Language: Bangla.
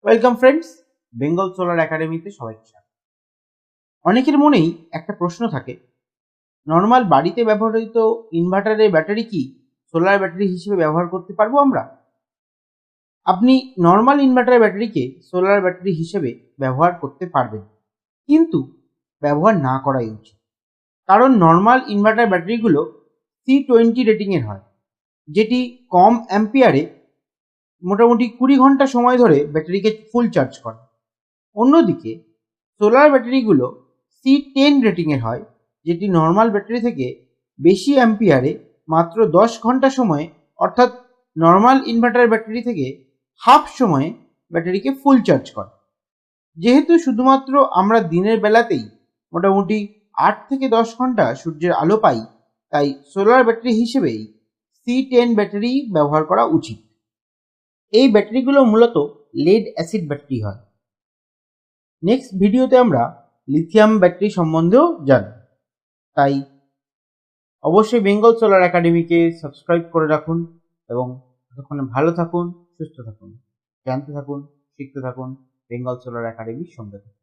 ওয়েলকাম ফ্রেন্ডস, বেঙ্গল সোলার একাডেমিতে সবাইকে স্বাগত। অনেকের মনেই একটা প্রশ্ন থাকে, নর্মাল বাড়িতে ব্যবহৃত ইনভার্টারের ব্যাটারি কি সোলার ব্যাটারি হিসেবে ব্যবহার করতে পারবো আমরা? আপনি নর্মাল ইনভার্টারের ব্যাটারিকে সোলার ব্যাটারি হিসেবে ব্যবহার করতে পারবেন, কিন্তু ব্যবহার না করাই উচিত। কারণ নর্মাল ইনভার্টার ব্যাটারিগুলো C20 রেটিংয়ের হয়, যেটি কম অ্যাম্পিয়ারে মোটামুটি 20 ঘন্টা সময় ধরে ব্যাটারিকে ফুল চার্জ করে। অন্যদিকে সোলার ব্যাটারিগুলো C10 রেটিংয়ের হয়, যেটি নর্মাল ব্যাটারি থেকে বেশি অ্যাম্পিয়ারে মাত্র 10 ঘন্টা সময়ে, অর্থাৎ নর্মাল ইনভার্টার ব্যাটারি থেকে হাফ সময়ে ব্যাটারিকে ফুল চার্জ করে। যেহেতু শুধুমাত্র আমরা দিনের বেলাতেই মোটামুটি 8 থেকে 10 ঘন্টা সূর্যের আলো পাই, তাই সোলার ব্যাটারি হিসেবেই C10 ব্যাটারি ব্যবহার করা উচিত। এই ব্যাটারিগুলো মূলত লেড অ্যাসিড ব্যাটারি হয়। নেক্সট ভিডিওতে আমরা লিথিয়াম ব্যাটারি সম্বন্ধেও জানব, তাই অবশ্যই বেঙ্গল সোলার একাডেমিকে সাবস্ক্রাইব করে রাখুন এবং ততক্ষণে ভালো থাকুন, সুস্থ থাকুন, জানতে থাকুন, শিখতে থাকুন, বেঙ্গল সোলার একাডেমির সঙ্গে থাকুন।